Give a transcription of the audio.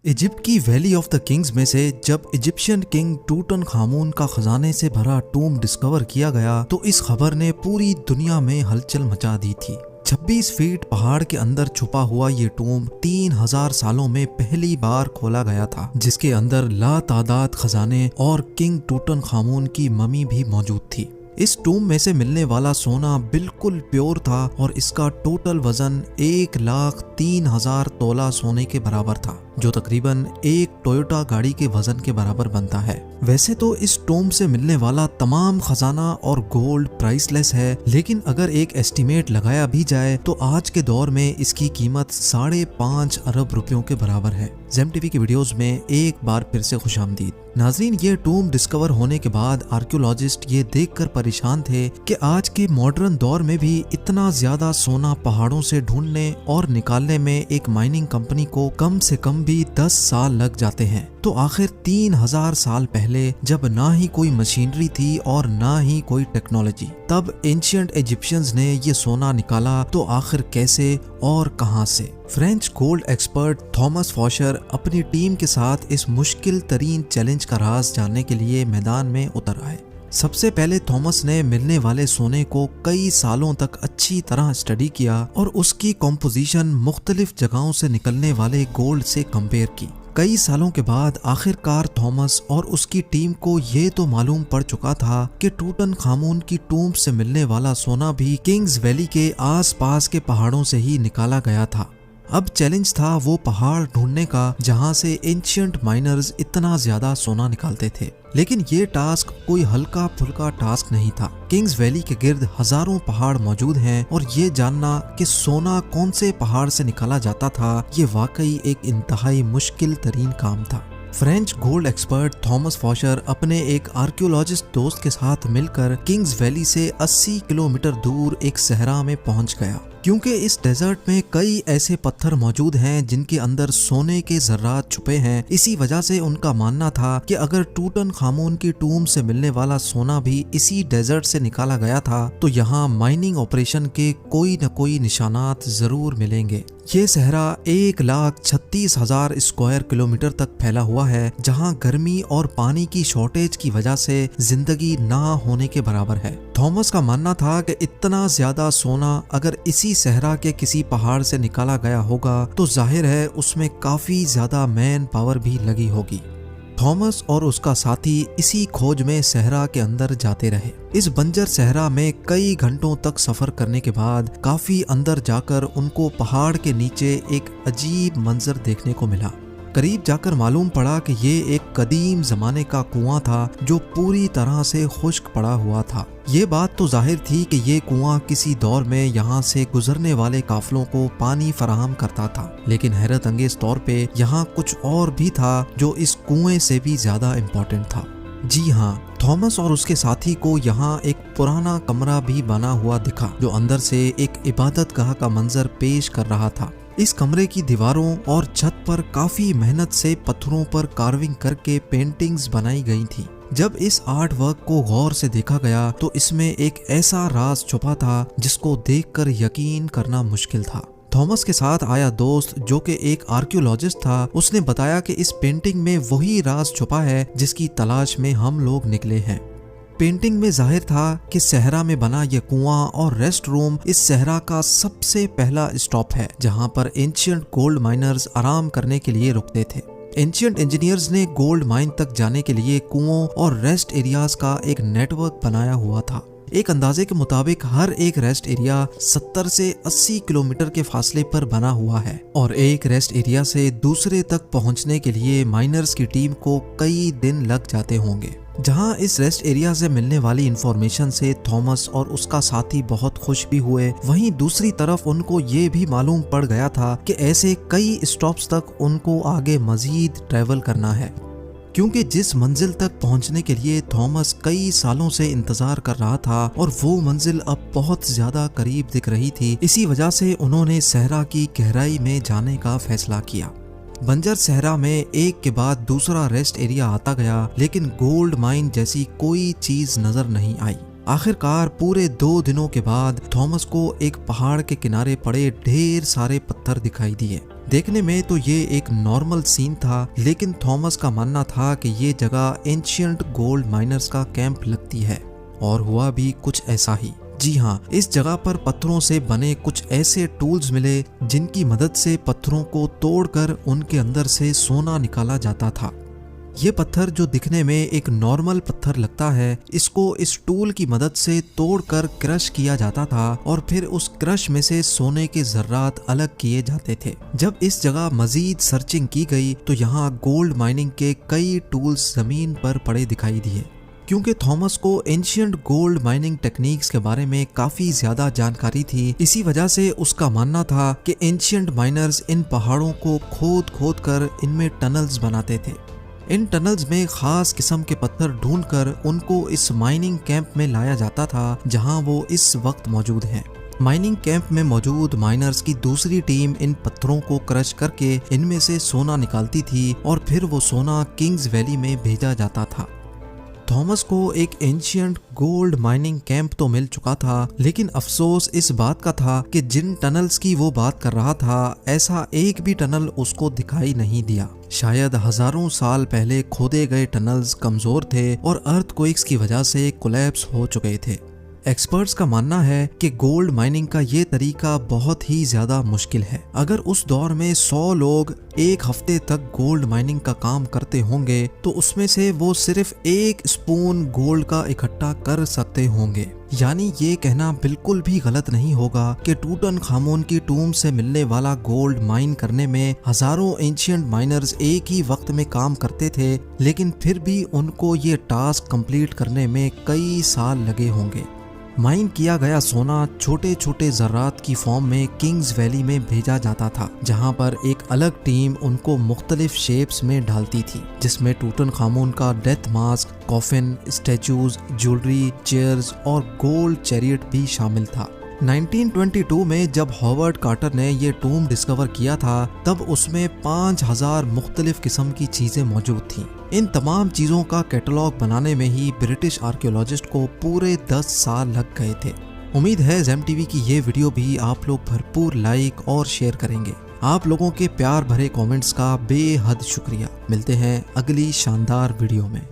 Egypt की valley of the Kings में से जब इजिप्शियन किंग टूटनखामुन का खजाने से भरा टूम डिस्कवर किया गया तो इस खबर ने पूरी दुनिया में हलचल मचा दी थी। 26 फीट पहाड़ के अंदर छुपा हुआ ये टूम 3000 सालों में पहली बार खोला गया था, जिसके अंदर लातादाद खजाने और किंग टूटनखामुन की ममी भी मौजूद थी। इस टूम में से मिलने वाला सोना बिल्कुल प्योर था और इसका टोटल वजन 1,03,000 तोला सोने के बराबर था, जो तकरीबन एक टोयोटा गाड़ी के वजन के बराबर बनता है। वैसे तो इस टूम से मिलने वाला तमाम खजाना और गोल्ड प्राइसलेस है, लेकिन अगर एक एस्टिमेट लगाया भी जाए तो आज के दौर में इसकी कीमत 5.5 अरब रुपयों के बराबर है। ज़ेम टीवी की वीडियोस में एक बार फिर से खुशामदीद। नाजरीन, ये टूम डिस्कवर होने के बाद आर्कियोलॉजिस्ट ये देखकर परेशान थे कि आज के मॉडर्न दौर में भी इतना ज्यादा सोना पहाड़ों से ढूंढने और निकालने में एक माइनिंग कंपनी को कम से कम भी 10 साल लग जाते हैं। तो आखिर 3000 साल पहले, जब ना ही कोई मशीनरी थी और ना ही कोई टेक्नोलॉजी, तब एंशिएंट इजिप्शियंस ने ये सोना निकाला तो आखिर कैसे और कहां से? फ्रेंच गोल्ड एक्सपर्ट थॉमस फॉशर अपनी टीम के साथ इस मुश्किल तरीन चैलेंज का राज जानने के लिए मैदान में उतर आए। सबसे पहले थॉमस ने मिलने वाले सोने को कई सालों तक अच्छी तरह स्टडी किया और उसकी कॉम्पोजिशन मुख्तलिफ जगहों से निकलने वाले गोल्ड से कंपेयर की। कई सालों के बाद आखिरकार थॉमस और उसकी टीम को ये तो मालूम पड़ चुका था कि टूटनखामुन की टूम से मिलने वाला सोना भी किंग्स वैली के आसपास के पहाड़ों से ही निकाला गया था। अब चैलेंज था वो पहाड़ ढूंढने का जहां से एंशिएंट माइनर्स इतना ज्यादा सोना निकालते थे। लेकिन ये टास्क कोई हल्का फुल्का टास्क नहीं था। किंग्स वैली के गिर्द हजारों पहाड़ मौजूद हैं और ये जानना कि सोना कौन से पहाड़ से निकाला जाता था, ये वाकई एक इंतहाई मुश्किल तरीन काम था। फ्रेंच गोल्ड एक्सपर्ट थॉमस फॉशर अपने एक आर्कियोलॉजिस्ट दोस्त के साथ मिलकर किंग्स वैली से 80 किलोमीटर दूर एक सहरा में पहुंच गया, क्योंकि इस डेजर्ट में कई ऐसे पत्थर मौजूद हैं जिनके अंदर सोने के जर्रात छुपे हैं। इसी वजह से उनका मानना था कि अगर टूटनखामुन की टूम से मिलने वाला सोना भी इसी डेजर्ट से निकाला गया था तो यहाँ माइनिंग ऑपरेशन के कोई न कोई निशानात जरूर मिलेंगे। ये सहरा 1,36,000 स्क्वायर किलोमीटर तक फैला हुआ है, जहाँ गर्मी और पानी की शॉर्टेज की वजह से जिंदगी ना होने के बराबर है। थॉमस का मानना था कि इतना ज्यादा सोना अगर इसी सहरा के किसी पहाड़ से निकाला गया होगा तो जाहिर है उसमें काफी ज्यादा मैन पावर भी लगी होगी। थॉमस और उसका साथी इसी खोज में सहरा के अंदर जाते रहे। इस बंजर सहरा में कई घंटों तक सफर करने के बाद काफी अंदर जाकर उनको पहाड़ के नीचे एक अजीब मंजर देखने को मिला। करीब जाकर मालूम पड़ा कि ये एक कदीम जमाने का कुआं था जो पूरी तरह से खुश्क पड़ा हुआ था। ये बात तो जाहिर थी कि ये कुआं किसी दौर में यहाँ से गुजरने वाले काफिलों को पानी फराहम करता था, लेकिन हैरत अंगेज तौर पे यहाँ कुछ और भी था जो इस कुएं से भी ज्यादा इम्पोर्टेंट था। जी हाँ, थॉमस और उसके साथी को यहाँ एक पुराना कमरा भी बना हुआ दिखा जो अंदर से एक इबादतगाह का मंजर पेश कर रहा था। इस कमरे की दीवारों और छत पर काफी मेहनत से पत्थरों पर कार्विंग करके पेंटिंग्स बनाई गई थी। जब इस आर्ट वर्क को गौर से देखा गया तो इसमें एक ऐसा राज छुपा था जिसको देखकर यकीन करना मुश्किल था। थॉमस के साथ आया दोस्त, जो कि एक आर्कियोलॉजिस्ट था, उसने बताया कि इस पेंटिंग में वही राज छुपा है जिसकी तलाश में हम लोग निकले हैं। पेंटिंग में जाहिर था कि सहरा में बना यह कुआं और रेस्ट रूम इस सहरा का सबसे पहला स्टॉप है, जहां पर एंशिएंट गोल्ड माइनर्स आराम करने के लिए रुकते थे। एंशिएंट इंजीनियर्स ने गोल्ड माइन तक जाने के लिए कुओं और रेस्ट एरियाज का एक नेटवर्क बनाया हुआ था। एक अंदाजे के मुताबिक हर एक रेस्ट एरिया 70 से 80 किलोमीटर के फासले पर बना हुआ है और एक रेस्ट एरिया से दूसरे तक पहुंचने के लिए माइनर्स की टीम को कई दिन लग जाते होंगे। जहां इस रेस्ट एरिया से मिलने वाली इंफॉर्मेशन से थॉमस और उसका साथी बहुत खुश भी हुए, वहीं दूसरी तरफ उनको ये भी मालूम पड़ गया था कि ऐसे कई स्टॉप्स तक उनको आगे मजीद ट्रैवल करना है, क्योंकि जिस मंजिल तक पहुंचने के लिए थॉमस कई सालों से इंतजार कर रहा था और वो मंजिल अब बहुत ज्यादा करीब दिख रही थी। इसी वजह से उन्होंने सहरा की गहराई में जाने का फैसला किया। बंजर सहरा में एक के बाद दूसरा रेस्ट एरिया आता गया, लेकिन गोल्ड माइन जैसी कोई चीज नजर नहीं आई। आखिरकार पूरे 2 दिनों के बाद थॉमस को एक पहाड़ के किनारे पड़े ढेर सारे पत्थर दिखाई दिए। देखने में तो ये एक नॉर्मल सीन था, लेकिन थॉमस का मानना था कि ये जगह एंशिएंट गोल्ड माइनर्स का कैंप लगती है। और हुआ भी कुछ ऐसा ही। जी हाँ, इस जगह पर पत्थरों से बने कुछ ऐसे टूल्स मिले जिनकी मदद से पत्थरों को तोड़कर उनके अंदर से सोना निकाला जाता था। ये पत्थर जो दिखने में एक नॉर्मल पत्थर लगता है, इसको इस टूल की मदद से तोड़कर क्रश किया जाता था और फिर उस क्रश में से सोने के जर्रात अलग किए जाते थे। जब इस जगह मजीद सर्चिंग की गई तो यहाँ गोल्ड माइनिंग के कई टूल्स जमीन पर पड़े दिखाई दिए। क्योंकि थॉमस को एंशिएंट गोल्ड माइनिंग टेक्निक्स के बारे में काफी ज्यादा जानकारी थी, इसी वजह से उसका मानना था कि एंशिएंट माइनर्स इन पहाड़ों को खोद खोद कर इनमें टनल्स बनाते थे। इन टनल्स में खास किस्म के पत्थर ढूंढकर उनको इस माइनिंग कैंप में लाया जाता था जहां वो इस वक्त मौजूद हैं। माइनिंग कैंप में मौजूद माइनर्स की दूसरी टीम इन पत्थरों को क्रश करके इनमें से सोना निकालती थी और फिर वो सोना किंग्स वैली में भेजा जाता था। थॉमस को एक एंशिएंट गोल्ड माइनिंग कैंप तो मिल चुका था, लेकिन अफसोस इस बात का था कि जिन टनल्स की वो बात कर रहा था, ऐसा एक भी टनल उसको दिखाई नहीं दिया। शायद हजारों साल पहले खोदे गए टनल्स कमजोर थे और अर्थक्वेक्स की वजह से कोलैप्स हो चुके थे। एक्सपर्ट्स का मानना है कि गोल्ड माइनिंग का ये तरीका बहुत ही ज्यादा मुश्किल है। अगर उस दौर में 100 लोग एक हफ्ते तक गोल्ड माइनिंग का काम करते होंगे तो उसमें से वो सिर्फ 1 स्पून गोल्ड का इकट्ठा कर सकते होंगे। यानी ये कहना बिल्कुल भी गलत नहीं होगा कि टूटनखामुन की टूम से मिलने वाला गोल्ड माइन करने में हजारों एंशिएंट माइनर्स एक ही वक्त में काम करते थे, लेकिन फिर भी उनको ये टास्क कंप्लीट करने में कई साल लगे होंगे। माइन किया गया सोना छोटे छोटे जर्रात की फॉर्म में किंग्स वैली में भेजा जाता था, जहां पर एक अलग टीम उनको मुख्तलिफ शेप्स में डालती थी, जिसमें टूटनखामुन का death mask, coffin, statues, jewellery, chairs और गोल्ड चैरियट भी शामिल था। 1922 में जब हॉवर्ड कार्टर ने ये टूम डिस्कवर किया था, तब उसमें 5000 मुख्तलिफ किस्म की चीजें मौजूद थीं। इन तमाम चीजों का कैटलॉग बनाने में ही ब्रिटिश आर्कियोलॉजिस्ट को पूरे 10 साल लग गए थे। उम्मीद है ज़ेम टीवी की ये वीडियो भी आप लोग भरपूर लाइक और शेयर करेंगे। आप लोगों के प्यार भरे कमेंट्स का बेहद शुक्रिया। मिलते हैं अगली शानदार वीडियो में।